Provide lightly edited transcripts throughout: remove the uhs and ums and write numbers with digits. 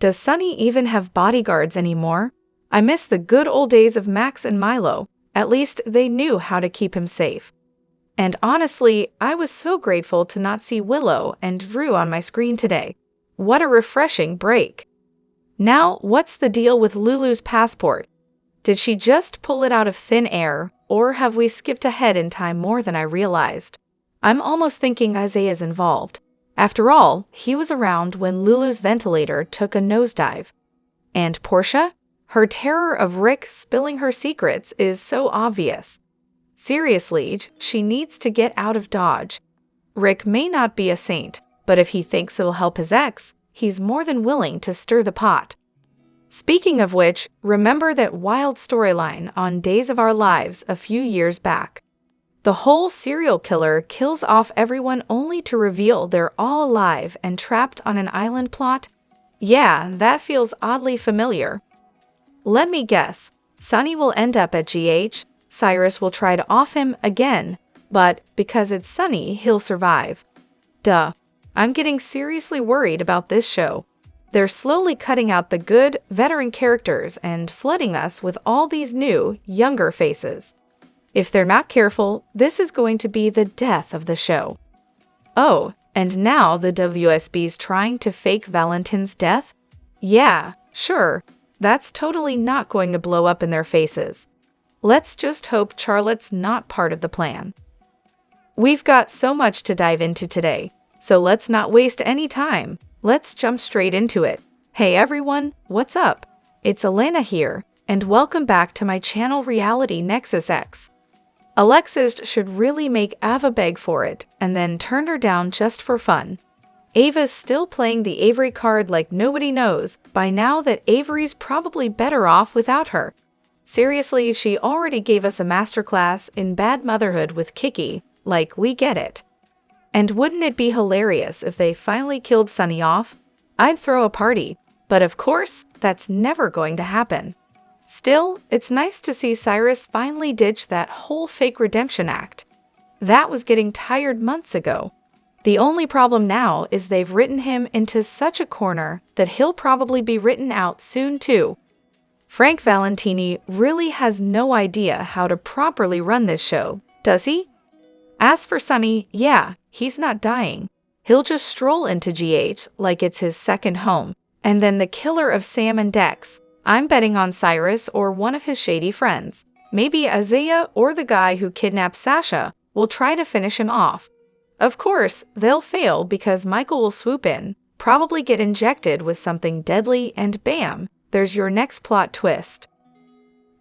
Does Sonny even have bodyguards anymore? I miss the good old days of Max and Milo. At least they knew how to keep him safe. And honestly, I was so grateful to not see Willow and Drew on my screen today. What a refreshing break. Now, what's the deal with Lulu's passport? Did she just pull it out of thin air, or have we skipped ahead in time more than I realized? I'm almost thinking Isaiah's involved. After all, he was around when Lulu's ventilator took a nosedive. And Portia? Her terror of Rick spilling her secrets is so obvious. Seriously, she needs to get out of Dodge. Rick may not be a saint, but if he thinks it will help his ex, he's more than willing to stir the pot. Speaking of which, remember that wild storyline on Days of Our Lives a few years back. The whole serial killer kills off everyone only to reveal they're all alive and trapped on an island plot? Yeah, that feels oddly familiar. Let me guess, Sonny will end up at GH, Cyrus will try to off him again, but because it's Sonny, he'll survive. Duh. I'm getting seriously worried about this show. They're slowly cutting out the good, veteran characters and flooding us with all these new, younger faces. If they're not careful, this is going to be the death of the show. Oh, and now the WSB's trying to fake Valentin's death? Yeah, sure. That's totally not going to blow up in their faces. Let's just hope Charlotte's not part of the plan. We've got so much to dive into today, so let's not waste any time. Let's jump straight into it. Hey everyone, what's up? It's Elena here, and welcome back to my channel Reality Nexus X. Alexis should really make Ava beg for it, and then turn her down just for fun. Ava's still playing the Avery card like nobody knows by now that Avery's probably better off without her. Seriously, she already gave us a masterclass in bad motherhood with Kiki, like we get it. And wouldn't it be hilarious if they finally killed Sonny off? I'd throw a party, but of course, that's never going to happen. Still, it's nice to see Cyrus finally ditch that whole fake redemption act. That was getting tired months ago. The only problem now is they've written him into such a corner that he'll probably be written out soon too. Frank Valentini really has no idea how to properly run this show, does he? As for Sonny, yeah, he's not dying. He'll just stroll into GH like it's his second home, and then the killer of Sam and Dex. I'm betting on Cyrus or one of his shady friends. Maybe Isaiah or the guy who kidnapped Sasha will try to finish him off. Of course, they'll fail because Michael will swoop in, probably get injected with something deadly, and bam, there's your next plot twist.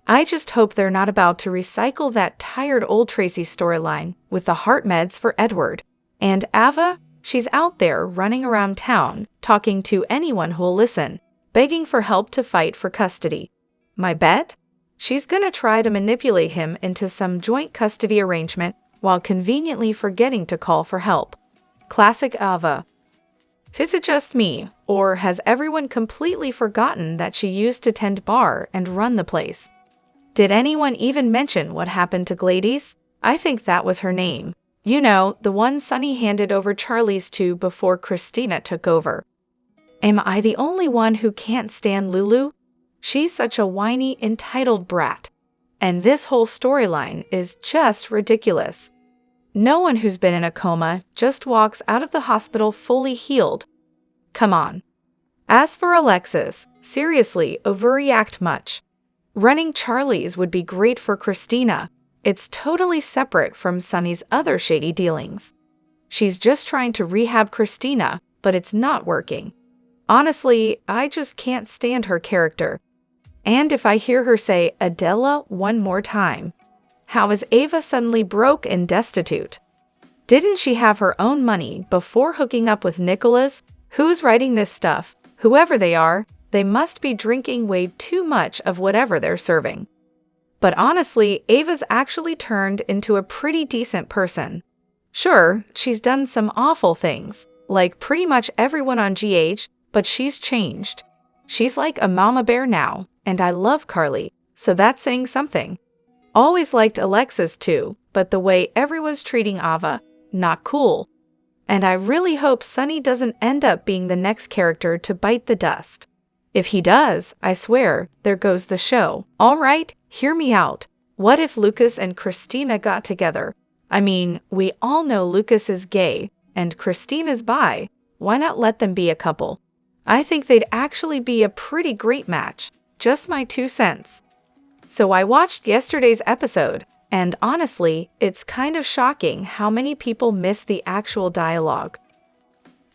I just hope they're not about to recycle that tired old Tracy storyline with the heart meds for Edward. And Ava, she's out there running around town, talking to anyone who'll listen, begging for help to fight for custody. My bet? She's gonna try to manipulate him into some joint custody arrangement while conveniently forgetting to call for help. Classic Ava. Is it just me, or has everyone completely forgotten that she used to tend bar and run the place? Did anyone even mention what happened to Gladys? I think that was her name. You know, the one Sonny handed over Charlie's to before Christina took over. Am I the only one who can't stand Lulu? She's such a whiny, entitled brat. And this whole storyline is just ridiculous. No one who's been in a coma just walks out of the hospital fully healed. Come on. As for Alexis, seriously, overreact much. Running Charlie's would be great for Christina. It's totally separate from Sonny's other shady dealings. She's just trying to rehab Christina, but it's not working. Honestly, I just can't stand her character. And if I hear her say Adela one more time, how is Ava suddenly broke and destitute? Didn't she have her own money before hooking up with Nicholas? Who's writing this stuff? Whoever they are, they must be drinking way too much of whatever they're serving. But honestly, Ava's actually turned into a pretty decent person. Sure, she's done some awful things, like pretty much everyone on GH, but she's changed. She's like a mama bear now, and I love Carly, so that's saying something. Always liked Alexis too, but the way everyone's treating Ava, not cool. And I really hope Sonny doesn't end up being the next character to bite the dust. If he does, I swear, there goes the show. All right, hear me out. What if Lucas and Christina got together? I mean, we all know Lucas is gay and Christina's bi. Why not let them be a couple? I think they'd actually be a pretty great match. Just my 2 cents. So I watched yesterday's episode, and honestly, it's kind of shocking how many people miss the actual dialogue.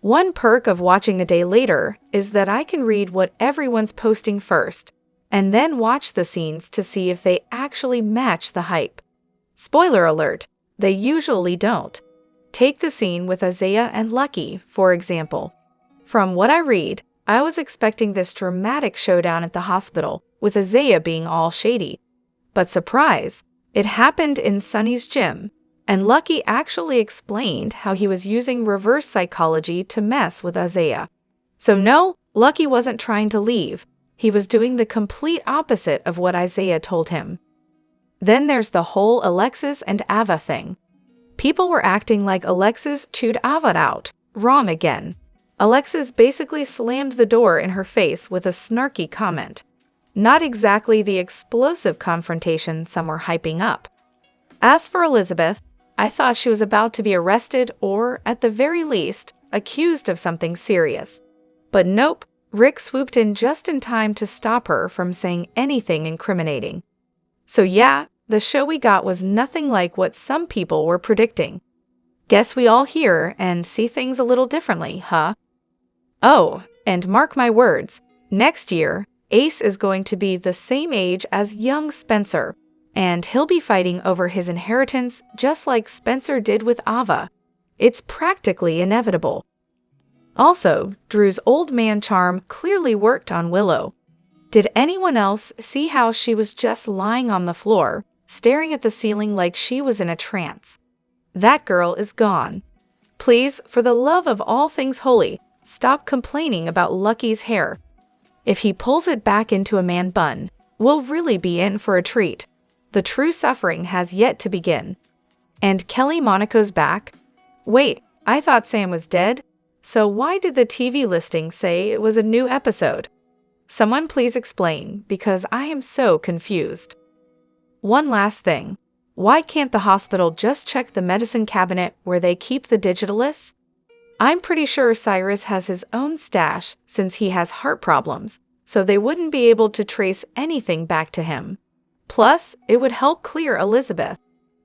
One perk of watching a day later is that I can read what everyone's posting first, and then watch the scenes to see if they actually match the hype. Spoiler alert, they usually don't. Take the scene with Isaiah and Lucky, for example. From what I read, I was expecting this dramatic showdown at the hospital, with Isaiah being all shady. But surprise, it happened in Sonny's gym, and Lucky actually explained how he was using reverse psychology to mess with Isaiah. So no, Lucky wasn't trying to leave. He was doing the complete opposite of what Isaiah told him. Then there's the whole Alexis and Ava thing. People were acting like Alexis chewed Ava out. Wrong again. Alexis basically slammed the door in her face with a snarky comment. Not exactly the explosive confrontation some were hyping up. As for Elizabeth, I thought she was about to be arrested or, at the very least, accused of something serious. But nope, Rick swooped in just in time to stop her from saying anything incriminating. So yeah, the show we got was nothing like what some people were predicting. Guess we all hear and see things a little differently, huh? Oh, and mark my words, next year, Ace is going to be the same age as young Spencer, and he'll be fighting over his inheritance just like Spencer did with Ava. It's practically inevitable. Also, Drew's old man charm clearly worked on Willow. Did anyone else see how she was just lying on the floor, staring at the ceiling like she was in a trance? That girl is gone. Please, for the love of all things holy, stop complaining about Lucky's hair. If he pulls it back into a man bun, we'll really be in for a treat. The true suffering has yet to begin. And Kelly Monaco's back? Wait, I thought Sam was dead? So why did the TV listing say it was a new episode? Someone please explain, because I am so confused. One last thing. Why can't the hospital just check the medicine cabinet where they keep the digitalists? I'm pretty sure Cyrus has his own stash since he has heart problems, so they wouldn't be able to trace anything back to him. Plus, it would help clear Elizabeth.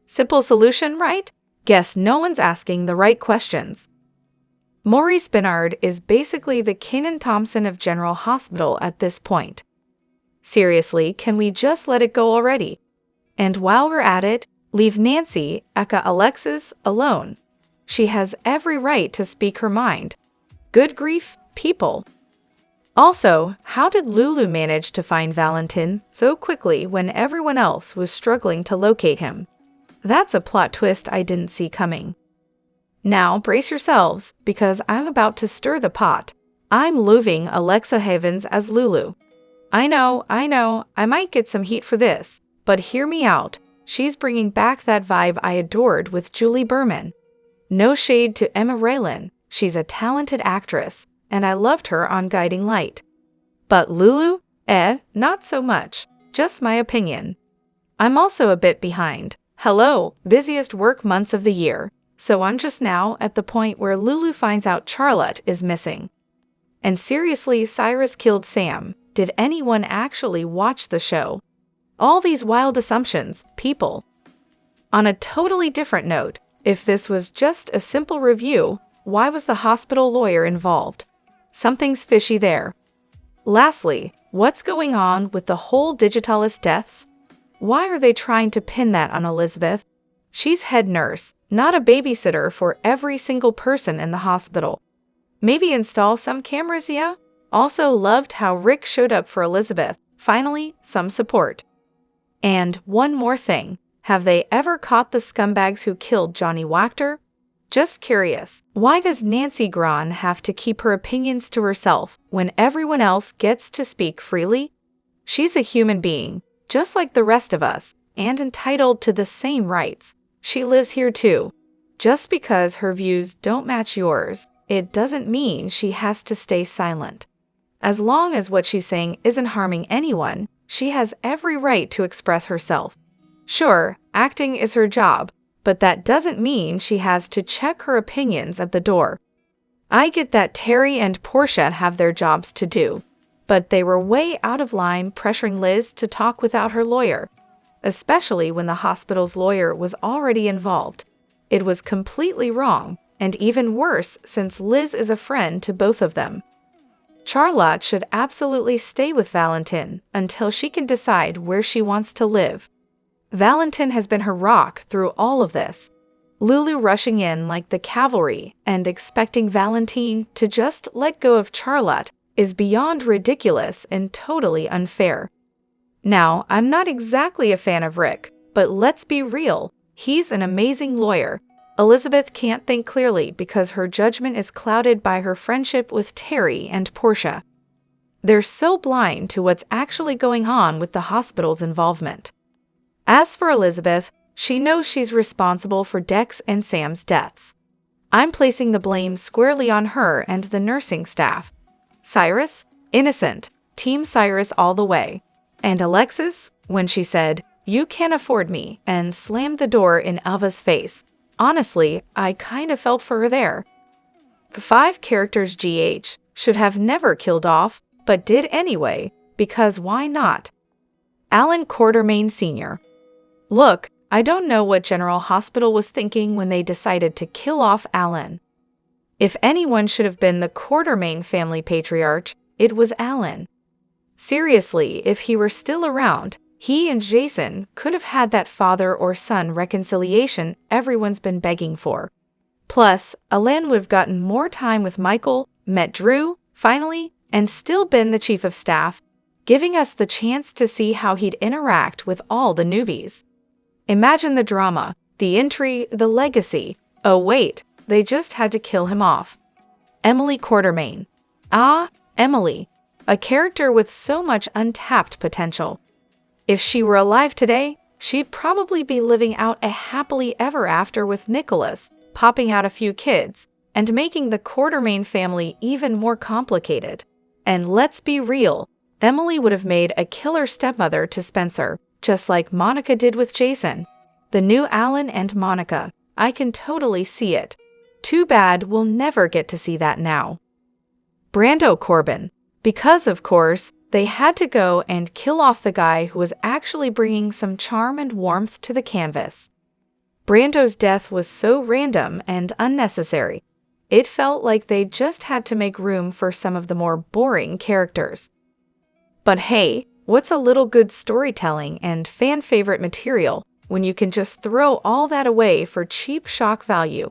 Simple solution, right? Guess no one's asking the right questions. Maurice Benard is basically the Kenan Thompson of General Hospital at this point. Seriously, can we just let it go already? And while we're at it, leave Nancy, aka Alexis, alone. She has every right to speak her mind. Good grief, people. Also, how did Lulu manage to find Valentin so quickly when everyone else was struggling to locate him? That's a plot twist I didn't see coming. Now, brace yourselves, because I'm about to stir the pot. I'm looving Alexa Havens as Lulu. I know, I might get some heat for this, but hear me out. She's bringing back that vibe I adored with Julie Berman. No shade to Emma Raylan, she's a talented actress, and I loved her on Guiding Light. But Lulu? Not so much. Just my opinion. I'm also a bit behind. Hello, busiest work months of the year. So I'm just now at the point where Lulu finds out Charlotte is missing. And seriously, Cyrus killed Sam. Did anyone actually watch the show? All these wild assumptions, people. On a totally different note, if this was just a simple review, why was the hospital lawyer involved? Something's fishy there. Lastly, what's going on with the whole Digitalis deaths? Why are they trying to pin that on Elizabeth? She's head nurse, not a babysitter for every single person in the hospital. Maybe install some cameras, yeah? Also loved how Rick showed up for Elizabeth. Finally, some support. And one more thing. Have they ever caught the scumbags who killed Johnny Wachter? Just curious, why does Nancy Grahn have to keep her opinions to herself when everyone else gets to speak freely? She's a human being, just like the rest of us, and entitled to the same rights. She lives here too. Just because her views don't match yours, it doesn't mean she has to stay silent. As long as what she's saying isn't harming anyone, she has every right to express herself. Sure, acting is her job, but that doesn't mean she has to check her opinions at the door. I get that Terry and Portia have their jobs to do, but they were way out of line pressuring Liz to talk without her lawyer, especially when the hospital's lawyer was already involved. It was completely wrong, and even worse since Liz is a friend to both of them. Charlotte should absolutely stay with Valentin until she can decide where she wants to live. Valentin has been her rock through all of this. Lulu rushing in like the cavalry and expecting Valentin to just let go of Charlotte is beyond ridiculous and totally unfair. Now, I'm not exactly a fan of Rick, but let's be real, he's an amazing lawyer. Elizabeth can't think clearly because her judgment is clouded by her friendship with Terry and Portia. They're so blind to what's actually going on with the hospital's involvement. As for Elizabeth, she knows she's responsible for Dex and Sam's deaths. I'm placing the blame squarely on her and the nursing staff. Cyrus? Innocent. Team Cyrus all the way. And Alexis, when she said, "You can't afford me," and slammed the door in Avas' face. Honestly, I kind of felt for her there. The 5 characters GH should have never killed off, but did anyway, because why not? Alan Quartermain Sr. Look, I don't know what General Hospital was thinking when they decided to kill off Alan. If anyone should have been the Quartermain family patriarch, it was Alan. Seriously, if he were still around, he and Jason could have had that father or son reconciliation everyone's been begging for. Plus, Alan would have gotten more time with Michael, met Drew, finally, and still been the chief of staff, giving us the chance to see how he'd interact with all the newbies. Imagine the drama, the intrigue, the legacy. Oh wait, they just had to kill him off. Emily Quartermain. Ah, Emily. A character with so much untapped potential. If she were alive today, she'd probably be living out a happily ever after with Nicholas, popping out a few kids, and making the Quartermain family even more complicated. And let's be real, Emily would have made a killer stepmother to Spencer, just like Monica did with Jason. The new Alan and Monica, I can totally see it. Too bad we'll never get to see that now. Brando Corbin. Because, of course, they had to go and kill off the guy who was actually bringing some charm and warmth to the canvas. Brando's death was so random and unnecessary. It felt like they just had to make room for some of the more boring characters. But hey, what's a little good storytelling and fan-favorite material when you can just throw all that away for cheap shock value?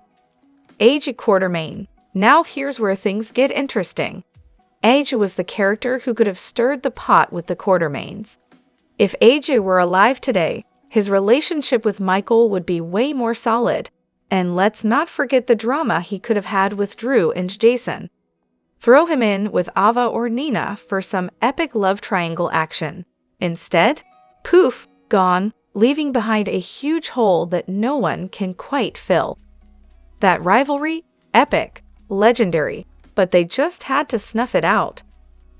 AJ Quartermain. Now here's where things get interesting. AJ was the character who could have stirred the pot with the Quartermains. If AJ were alive today, his relationship with Michael would be way more solid. And let's not forget the drama he could have had with Drew and Jason. Throw him in with Ava or Nina for some epic love triangle action. Instead, poof, gone, leaving behind a huge hole that no one can quite fill. That rivalry? Epic, legendary, but they just had to snuff it out.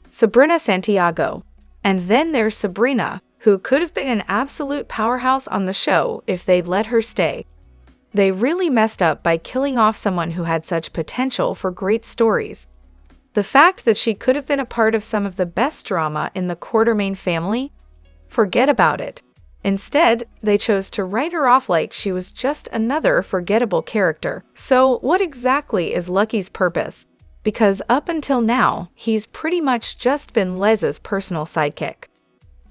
Sabrina Santiago. And then there's Sabrina, who could have been an absolute powerhouse on the show if they'd let her stay. They really messed up by killing off someone who had such potential for great stories. The fact that she could have been a part of some of the best drama in the Quartermain family? Forget about it. Instead, they chose to write her off like she was just another forgettable character. So what exactly is Lucky's purpose? Because up until now, he's pretty much just been Les's personal sidekick.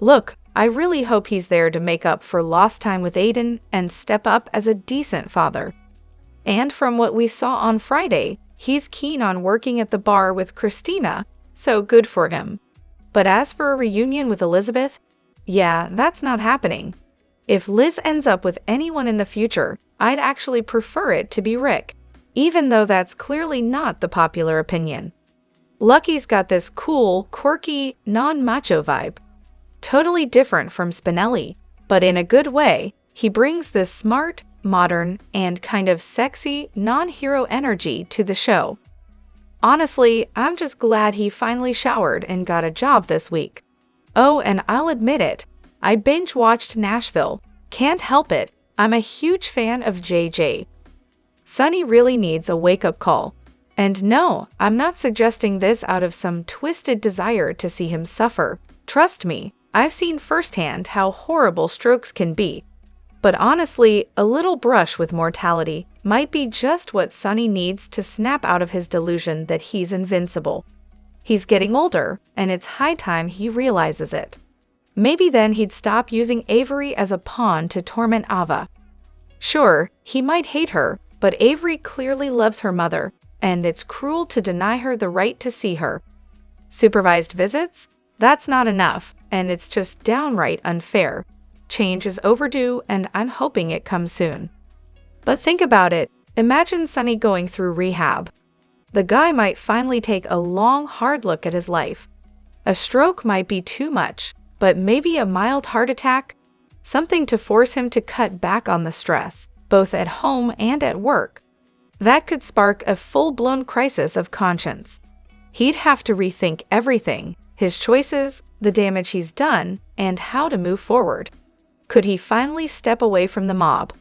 Look, I really hope he's there to make up for lost time with Aiden and step up as a decent father. And from what we saw on Friday, he's keen on working at the bar with Christina, so good for him. But as for a reunion with Elizabeth, yeah, that's not happening. If Liz ends up with anyone in the future, I'd actually prefer it to be Rick, even though that's clearly not the popular opinion. Lucky's got this cool, quirky, non-macho vibe. Totally different from Spinelli, but in a good way. He brings this smart, modern, and kind of sexy, non-hero energy to the show. Honestly, I'm just glad he finally showered and got a job this week. Oh, and I'll admit it, I binge-watched Nashville. Can't help it, I'm a huge fan of JJ. Sonny really needs a wake-up call. And no, I'm not suggesting this out of some twisted desire to see him suffer. Trust me, I've seen firsthand how horrible strokes can be. But honestly, a little brush with mortality might be just what Sonny needs to snap out of his delusion that he's invincible. He's getting older, and it's high time he realizes it. Maybe then he'd stop using Avery as a pawn to torment Ava. Sure, he might hate her, but Avery clearly loves her mother, and it's cruel to deny her the right to see her. Supervised visits? That's not enough, and it's just downright unfair. Change is overdue, and I'm hoping it comes soon. But think about it. Imagine Sonny going through rehab. The guy might finally take a long, hard look at his life. A stroke might be too much, but maybe a mild heart attack? Something to force him to cut back on the stress, both at home and at work. That could spark a full-blown crisis of conscience. He'd have to rethink everything, his choices, the damage he's done, and how to move forward. Could he finally step away from the mob?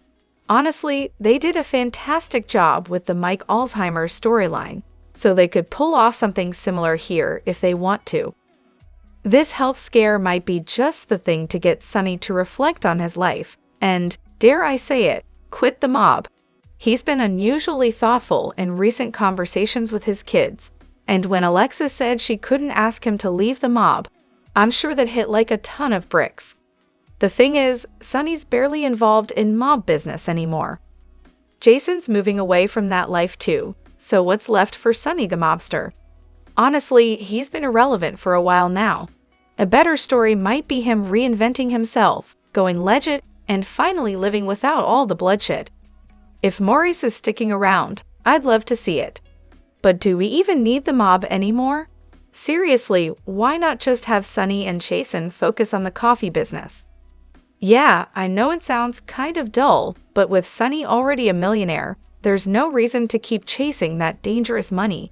Honestly, they did a fantastic job with the Mike Alzheimer's storyline, so they could pull off something similar here if they want to. This health scare might be just the thing to get Sonny to reflect on his life and, dare I say it, quit the mob. He's been unusually thoughtful in recent conversations with his kids, and when Alexa said she couldn't ask him to leave the mob, I'm sure that hit like a ton of bricks. The thing is, Sonny's barely involved in mob business anymore. Jason's moving away from that life too, so what's left for Sonny the mobster? Honestly, he's been irrelevant for a while now. A better story might be him reinventing himself, going legit, and finally living without all the bloodshed. If Maurice is sticking around, I'd love to see it. But do we even need the mob anymore? Seriously, why not just have Sonny and Jason focus on the coffee business? Yeah, I know it sounds kind of dull, but with Sonny already a millionaire, there's no reason to keep chasing that dangerous money.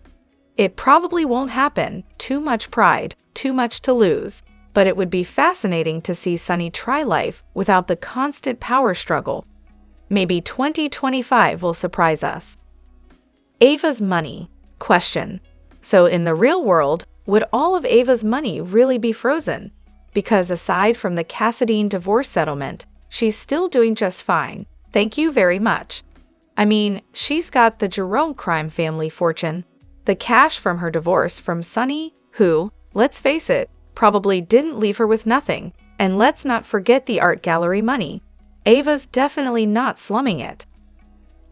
It probably won't happen, too much pride, too much to lose, but it would be fascinating to see Sonny try life without the constant power struggle. Maybe 2025 will surprise us. Ava's money. Question. So in the real world, would all of Ava's money really be frozen? Because aside from the Cassadine divorce settlement, she's still doing just fine. Thank you very much. I mean, she's got the Jerome crime family fortune, the cash from her divorce from Sonny, who, let's face it, probably didn't leave her with nothing, and let's not forget the art gallery money. Ava's definitely not slumming it.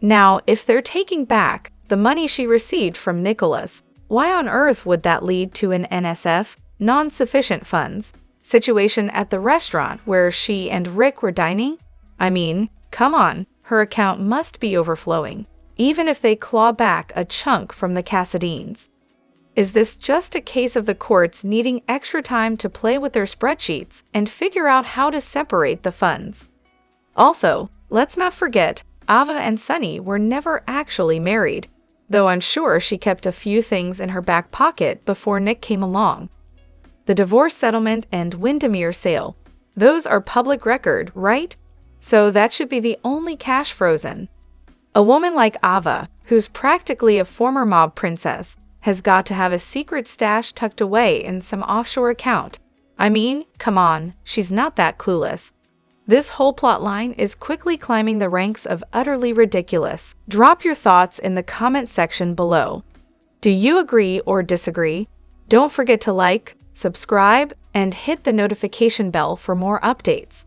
Now, if they're taking back the money she received from Nicholas, why on earth would that lead to an NSF, non-sufficient funds, situation at the restaurant where she and Rick were dining? I mean, come on, her account must be overflowing, even if they claw back a chunk from the Cassadines. Is this just a case of the courts needing extra time to play with their spreadsheets and figure out how to separate the funds? Also, let's not forget, Ava and Sonny were never actually married, though I'm sure she kept a few things in her back pocket before Nick came along. The divorce settlement and Windermere sale, those are public record, right? So that should be the only cash frozen. A woman like Ava, who's practically a former mob princess, has got to have a secret stash tucked away in some offshore account. I mean, come on, she's not that clueless. This whole plotline is quickly climbing the ranks of utterly ridiculous. Drop your thoughts in the comment section below. Do you agree or disagree? Don't forget to like, subscribe, and hit the notification bell for more updates.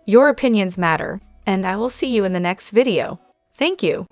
Your opinions matter, and I will see you in the next video. Thank you.